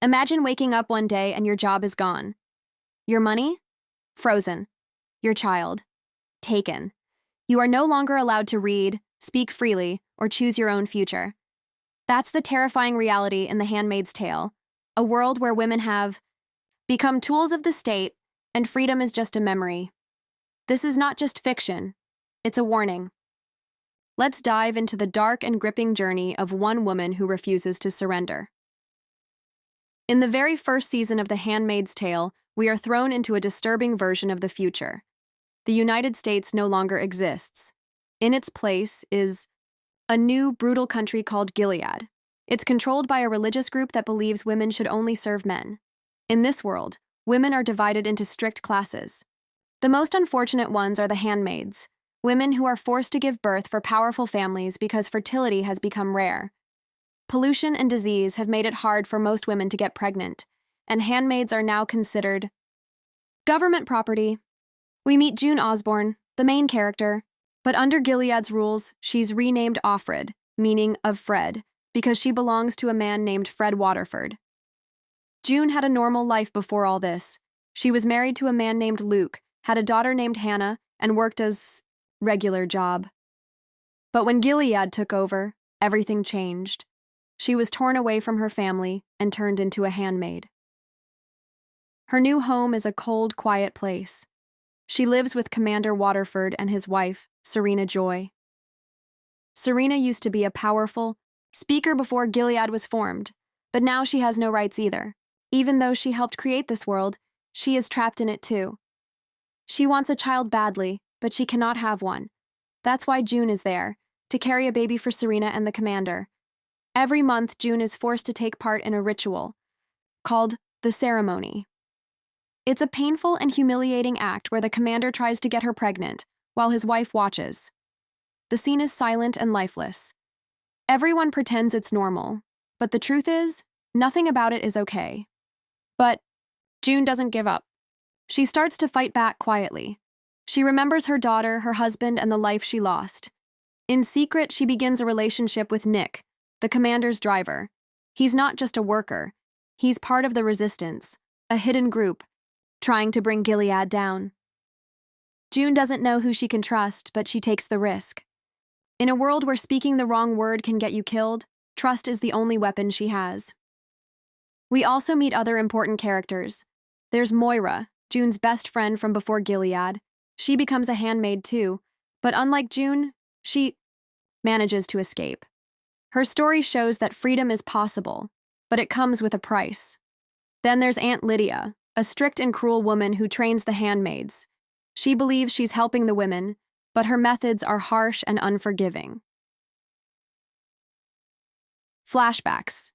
Imagine waking up one day and your job is gone. Your money? Frozen. Your child? Taken. You are no longer allowed to read, speak freely, or choose your own future. That's the terrifying reality in The Handmaid's Tale, a world where women have become tools of the state and freedom is just a memory. This is not just fiction, it's a warning. Let's dive into the dark and gripping journey of one woman who refuses to surrender. In the very first season of The Handmaid's Tale, we are thrown into a disturbing version of the future. The United States no longer exists. In its place is a new, brutal country called Gilead. It's controlled by a religious group that believes women should only serve men. In this world, women are divided into strict classes. The most unfortunate ones are the handmaids, women who are forced to give birth for powerful families because fertility has become rare. Pollution and disease have made it hard for most women to get pregnant, and handmaids are now considered government property. We meet June Osborne, the main character, but under Gilead's rules, she's renamed Offred, meaning of Fred, because she belongs to a man named Fred Waterford. June had a normal life before all this. She was married to a man named Luke, had a daughter named Hannah, and worked as regular job. But when Gilead took over, everything changed. She was torn away from her family and turned into a handmaid. Her new home is a cold, quiet place. She lives with Commander Waterford and his wife, Serena Joy. Serena used to be a powerful speaker before Gilead was formed, but now she has no rights either. Even though she helped create this world, she is trapped in it too. She wants a child badly, but she cannot have one. That's why June is there, to carry a baby for Serena and the commander. Every month, June is forced to take part in a ritual called the ceremony. It's a painful and humiliating act where the commander tries to get her pregnant, while his wife watches. The scene is silent and lifeless. Everyone pretends it's normal, but the truth is, nothing about it is okay. But June doesn't give up. She starts to fight back quietly. She remembers her daughter, her husband, and the life she lost. In secret, she begins a relationship with Nick, the commander's driver. He's not just a worker. He's part of the resistance, a hidden group, trying to bring Gilead down. June doesn't know who she can trust, but she takes the risk. In a world where speaking the wrong word can get you killed, trust is the only weapon she has. We also meet other important characters. There's Moira, June's best friend from before Gilead. She becomes a handmaid too, but unlike June, she manages to escape. Her story shows that freedom is possible, but it comes with a price. Then there's Aunt Lydia, a strict and cruel woman who trains the handmaids. She believes she's helping the women, but her methods are harsh and unforgiving. Flashbacks.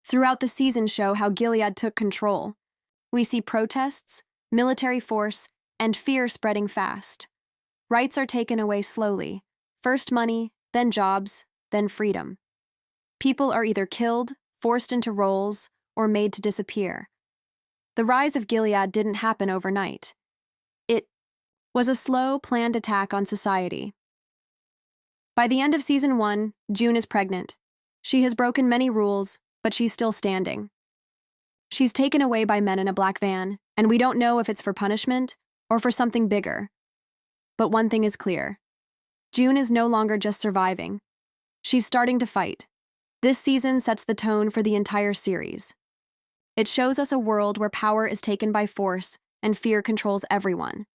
Throughout the season show how Gilead took control. We see protests, military force, and fear spreading fast. Rights are taken away slowly. First money, then jobs, then freedom. People are either killed, forced into roles, or made to disappear. The rise of Gilead didn't happen overnight. It was a slow, planned attack on society. By the end of season 1, June is pregnant. She has broken many rules, but she's still standing. She's taken away by men in a black van, and we don't know if it's for punishment or for something bigger. But one thing is clear. June is no longer just surviving. She's starting to fight. This season sets the tone for the entire series. It shows us a world where power is taken by force and fear controls everyone.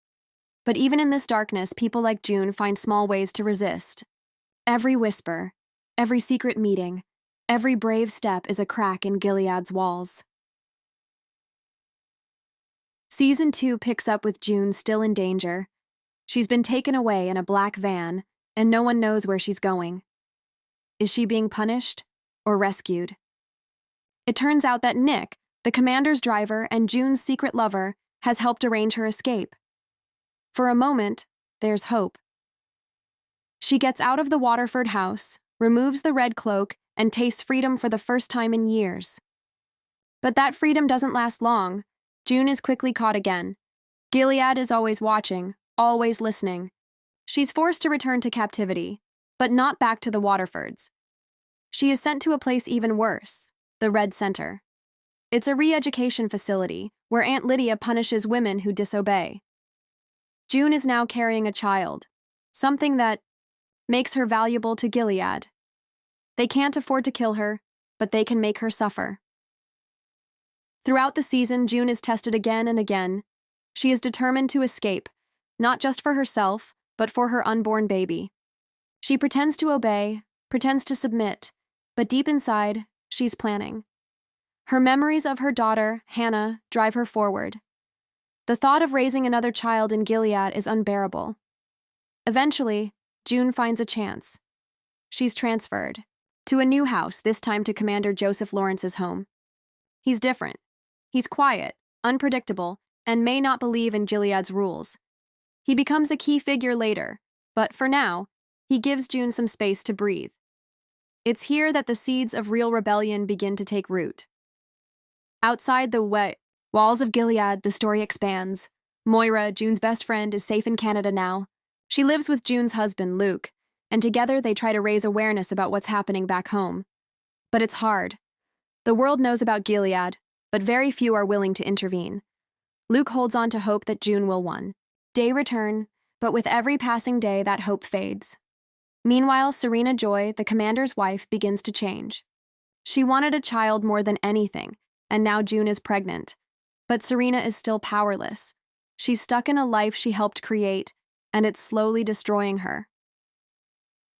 But even in this darkness, people like June find small ways to resist. Every whisper, every secret meeting, every brave step is a crack in Gilead's walls. Season 2 picks up with June still in danger. She's been taken away in a black van, and no one knows where she's going. Is she being punished or rescued? It turns out that Nick, the commander's driver and June's secret lover, has helped arrange her escape. For a moment, there's hope. She gets out of the Waterford house, removes the red cloak, and tastes freedom for the first time in years. But that freedom doesn't last long. June is quickly caught again. Gilead is always watching, always listening. She's forced to return to captivity, but not back to the Waterfords. She is sent to a place even worse, the Red Center. It's a re-education facility where Aunt Lydia punishes women who disobey. June is now carrying a child, something that makes her valuable to Gilead. They can't afford to kill her, but they can make her suffer. Throughout the season, June is tested again and again. She is determined to escape, not just for herself, but for her unborn baby. She pretends to obey, pretends to submit, but deep inside, she's planning. Her memories of her daughter, Hannah, drive her forward. The thought of raising another child in Gilead is unbearable. Eventually, June finds a chance. She's transferred to a new house, this time to Commander Joseph Lawrence's home. He's different. He's quiet, unpredictable, and may not believe in Gilead's rules. He becomes a key figure later, but for now, he gives June some space to breathe. It's here that the seeds of real rebellion begin to take root. Outside the walls of Gilead, the story expands. Moira, June's best friend, is safe in Canada now. She lives with June's husband, Luke, and together they try to raise awareness about what's happening back home. But it's hard. The world knows about Gilead, but very few are willing to intervene. Luke holds on to hope that June will one day return, but with every passing day, that hope fades. Meanwhile, Serena Joy, the commander's wife, begins to change. She wanted a child more than anything, and now June is pregnant. But Serena is still powerless. She's stuck in a life she helped create, and it's slowly destroying her.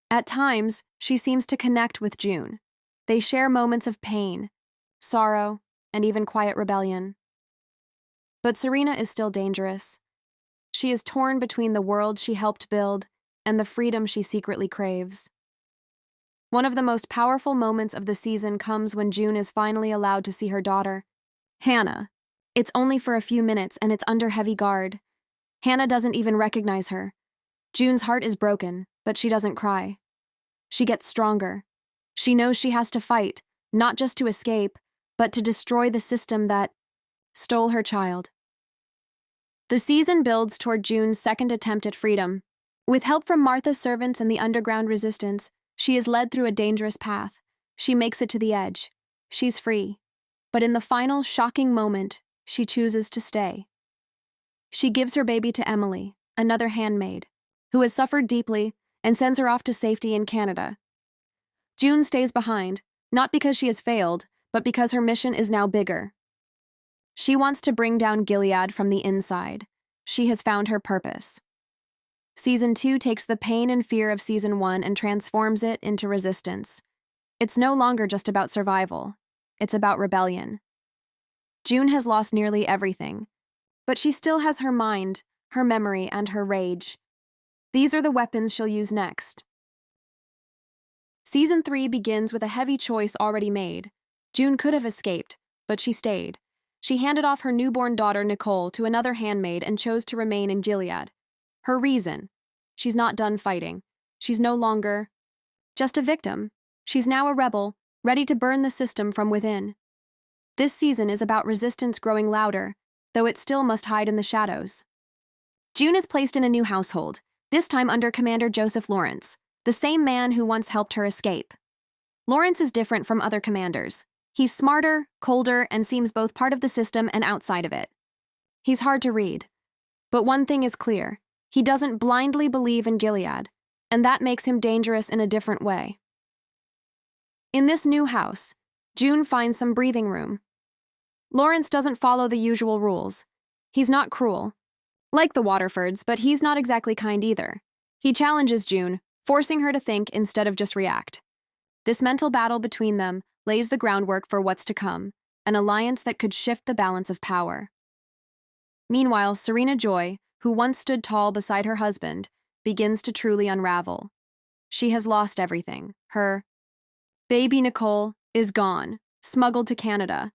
At times, she seems to connect with June. They share moments of pain, sorrow, and even quiet rebellion. But Serena is still dangerous. She is torn between the world she helped build and the freedom she secretly craves. One of the most powerful moments of the season comes when June is finally allowed to see her daughter, Hannah. It's only for a few minutes and it's under heavy guard. Hannah doesn't even recognize her. June's heart is broken, but she doesn't cry. She gets stronger. She knows she has to fight, not just to escape, but to destroy the system that stole her child. The season builds toward June's second attempt at freedom. With help from Martha's servants and the underground resistance, she is led through a dangerous path. She makes it to the edge. She's free. But in the final, shocking moment, she chooses to stay. She gives her baby to Emily, another handmaid, who has suffered deeply and sends her off to safety in Canada. June stays behind, not because she has failed, but because her mission is now bigger. She wants to bring down Gilead from the inside. She has found her purpose. Season 2 takes the pain and fear of Season 1 and transforms it into resistance. It's no longer just about survival. It's about rebellion. June has lost nearly everything, but she still has her mind, her memory, and her rage. These are the weapons she'll use next. Season 3 begins with a heavy choice already made. June could have escaped, but she stayed. She handed off her newborn daughter, Nicole, to another handmaid and chose to remain in Gilead. Her reason: she's not done fighting. She's no longer just a victim. She's now a rebel, ready to burn the system from within. This season is about resistance growing louder, though it still must hide in the shadows. June is placed in a new household, this time under Commander Joseph Lawrence, the same man who once helped her escape. Lawrence is different from other commanders. He's smarter, colder, and seems both part of the system and outside of it. He's hard to read. But one thing is clear: he doesn't blindly believe in Gilead, and that makes him dangerous in a different way. In this new house, June finds some breathing room. Lawrence doesn't follow the usual rules. He's not cruel, like the Waterfords, but he's not exactly kind either. He challenges June, forcing her to think instead of just react. This mental battle between them lays the groundwork for what's to come, an alliance that could shift the balance of power. Meanwhile, Serena Joy, who once stood tall beside her husband, begins to truly unravel. She has lost everything. Her baby Nicole is gone, smuggled to Canada.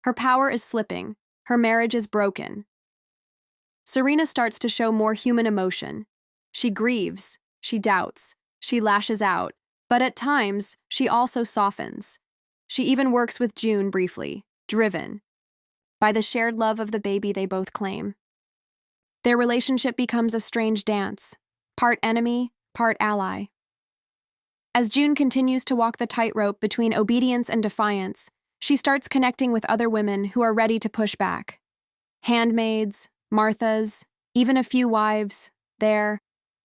Her power is slipping. Her marriage is broken. Serena starts to show more human emotion. She grieves, she doubts, she lashes out, but at times, she also softens. She even works with June briefly, driven by the shared love of the baby they both claim. Their relationship becomes a strange dance, part enemy, part ally. As June continues to walk the tightrope between obedience and defiance, She starts connecting with other women who are ready to push back. Handmaids, Marthas, even a few wives. There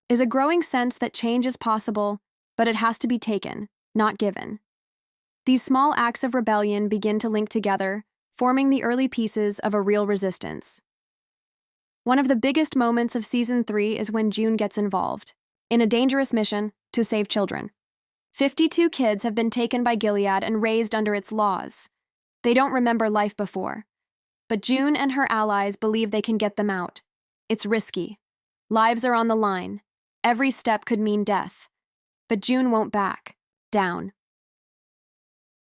is a growing sense that change is possible, but it has to be taken, not given. These small acts of rebellion begin to link together, forming the early pieces of a real resistance. One of the biggest moments of Season 3 is when June gets involved in a dangerous mission to save children. 52 kids have been taken by Gilead and raised under its laws. They don't remember life before. But June and her allies believe they can get them out. It's risky. Lives are on the line. Every step could mean death. But June won't back down.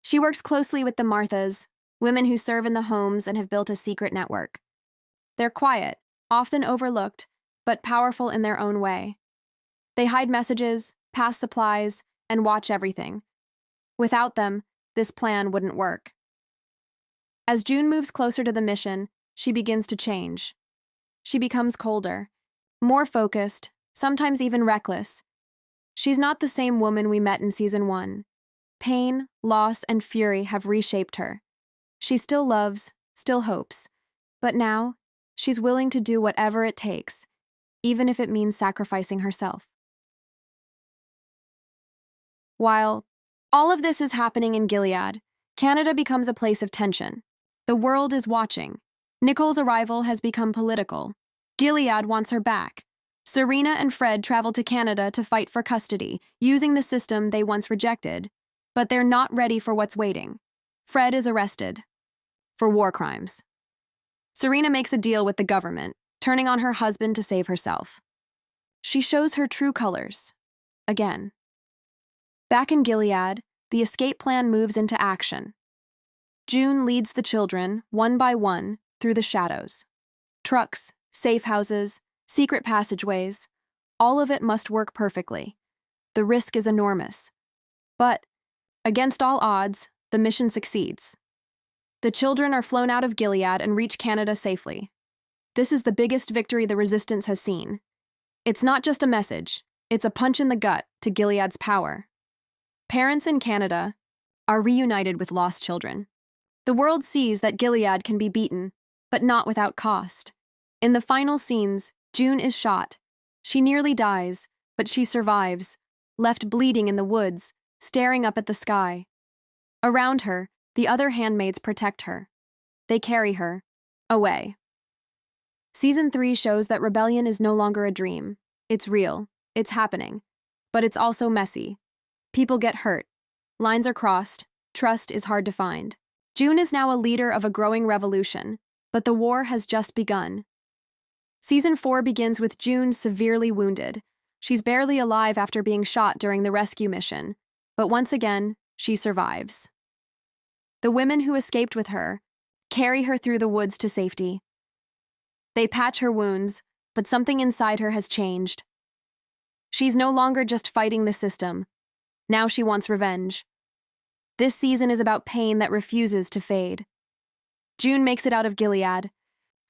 She works closely with the Marthas, women who serve in the homes and have built a secret network. They're quiet, often overlooked, but powerful in their own way. They hide messages, pass supplies, and watch everything. Without them, this plan wouldn't work. As June moves closer to the mission, she begins to change. She becomes colder, more focused, sometimes even reckless. She's not the same woman we met in Season 1. Pain, loss, and fury have reshaped her. She still loves, still hopes, but now she's willing to do whatever it takes, even if it means sacrificing herself. While all of this is happening in Gilead, Canada becomes a place of tension. The world is watching. Nicole's arrival has become political. Gilead wants her back. Serena and Fred travel to Canada to fight for custody, using the system they once rejected. But they're not ready for what's waiting. Fred is arrested for war crimes. Serena makes a deal with the government, turning on her husband to save herself. She shows her true colors. Again. Back in Gilead, the escape plan moves into action. June leads the children, one by one, through the shadows. Trucks, safe houses, secret passageways, all of it must work perfectly. The risk is enormous. But, against all odds, the mission succeeds. The children are flown out of Gilead and reach Canada safely. This is the biggest victory the resistance has seen. It's not just a message, it's a punch in the gut to Gilead's power. Parents in Canada are reunited with lost children. The world sees that Gilead can be beaten, but not without cost. In the final scenes, June is shot. She nearly dies, but she survives, left bleeding in the woods, staring up at the sky. Around her, the other handmaids protect her. They carry her away. Season 3 shows that rebellion is no longer a dream. It's real. It's happening. But it's also messy. People get hurt. Lines are crossed. Trust is hard to find. June is now a leader of a growing revolution, but the war has just begun. Season 4 begins with June severely wounded. She's barely alive after being shot during the rescue mission, but once again, she survives. The women who escaped with her carry her through the woods to safety. They patch her wounds, but something inside her has changed. She's no longer just fighting the system. Now she wants revenge. This season is about pain that refuses to fade. June makes it out of Gilead,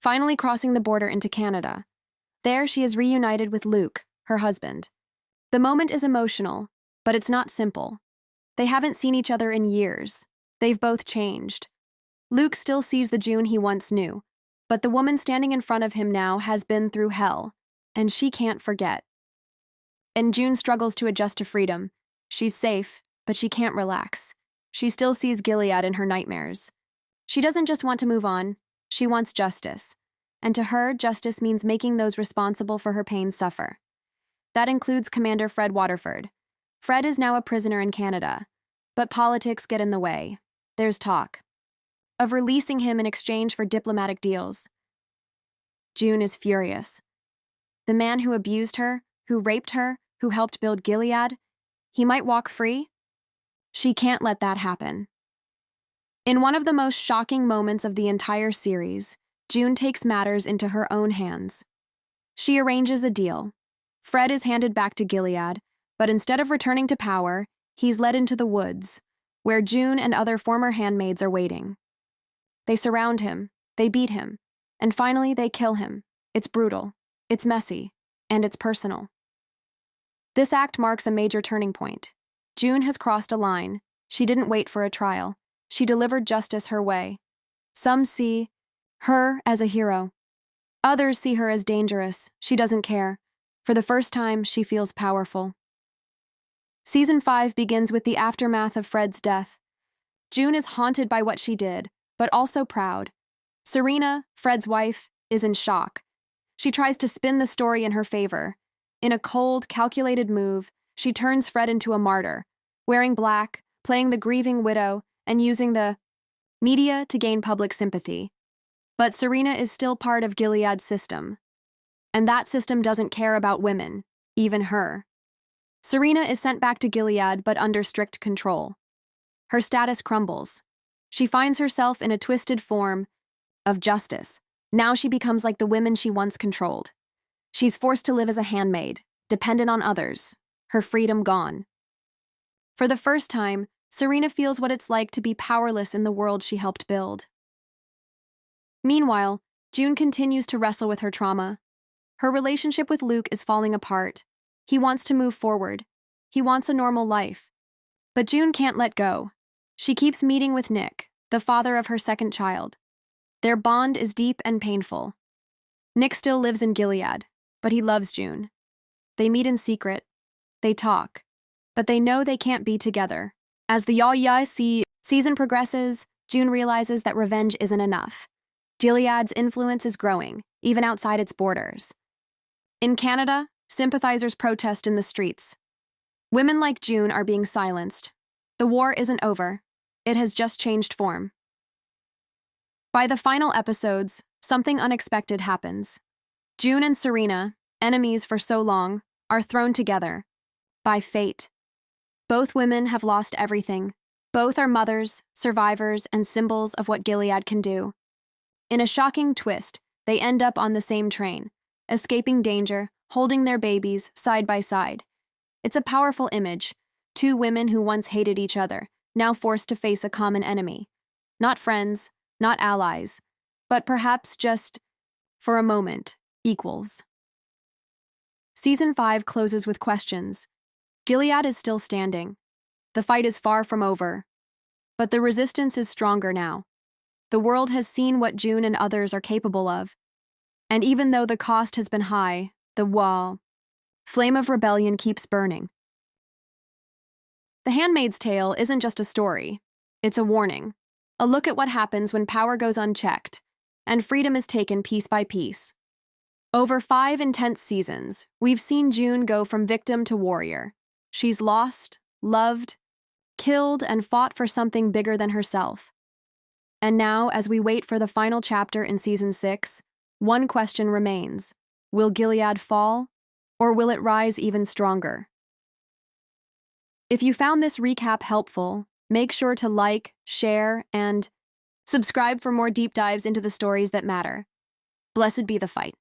finally crossing the border into Canada. There she is reunited with Luke, her husband. The moment is emotional, but it's not simple. They haven't seen each other in years. They've both changed. Luke still sees the June he once knew, but the woman standing in front of him now has been through hell, and she can't forget. And June struggles to adjust to freedom. She's safe, but she can't relax. She still sees Gilead in her nightmares. She doesn't just want to move on, she wants justice. And to her, justice means making those responsible for her pain suffer. That includes Commander Fred Waterford. Fred is now a prisoner in Canada, but politics get in the way. There's talk of releasing him in exchange for diplomatic deals. June is furious. The man who abused her, who raped her, who helped build Gilead, he might walk free? She can't let that happen. In one of the most shocking moments of the entire series, June takes matters into her own hands. She arranges a deal. Fred is handed back to Gilead, but instead of returning to power, he's led into the woods, where June and other former handmaids are waiting. They surround him, they beat him, and finally they kill him. It's brutal, it's messy, and it's personal. This act marks a major turning point. June has crossed a line. She didn't wait for a trial. she delivered justice her way. Some see her as a hero. Others see her as dangerous. She doesn't care. For the first time, she feels powerful. Season 5 begins with the aftermath of Fred's death. June is haunted by what she did, but also proud. Serena, Fred's wife, is in shock. She tries to spin the story in her favor. In a cold, calculated move, she turns Fred into a martyr, wearing black, playing the grieving widow, and using the media to gain public sympathy. But Serena is still part of Gilead's system. And that system doesn't care about women, even her. Serena is sent back to Gilead, but under strict control. Her status crumbles. She finds herself in a twisted form of justice. Now she becomes like the women she once controlled. She's forced to live as a handmaid, dependent on others, her freedom gone. For the first time, Serena feels what it's like to be powerless in the world she helped build. Meanwhile, June continues to wrestle with her trauma. Her relationship with Luke is falling apart. He wants to move forward. He wants a normal life. But June can't let go. She keeps meeting with Nick, the father of her second child. Their bond is deep and painful. Nick still lives in Gilead, but he loves June. They meet in secret. They talk. But they know they can't be together. As the season progresses, June realizes that revenge isn't enough. Gilead's influence is growing, even outside its borders. In Canada, sympathizers protest in the streets. Women like June are being silenced. The war isn't over. It has just changed form. By the final episodes, something unexpected happens. June and Serena, enemies for so long, are thrown together by fate. Both women have lost everything. Both are mothers, survivors, and symbols of what Gilead can do. In a shocking twist, they end up on the same train, escaping danger, holding their babies side by side. It's a powerful image. Two women who once hated each other, now forced to face a common enemy. Not friends, not allies, but perhaps just, for a moment, equals. Season 5 closes with questions. Gilead is still standing. The fight is far from over. But the resistance is stronger now. The world has seen what June and others are capable of. And even though the cost has been high, the flame of rebellion keeps burning. The Handmaid's Tale isn't just a story. It's a warning. A look at what happens when power goes unchecked, and freedom is taken piece by piece. Over 5 intense seasons, we've seen June go from victim to warrior. She's lost, loved, killed, and fought for something bigger than herself. And now, as we wait for the final chapter in Season 6, one question remains. Will Gilead fall, or will it rise even stronger? If you found this recap helpful, make sure to like, share, and subscribe for more deep dives into the stories that matter. Blessed be the fight.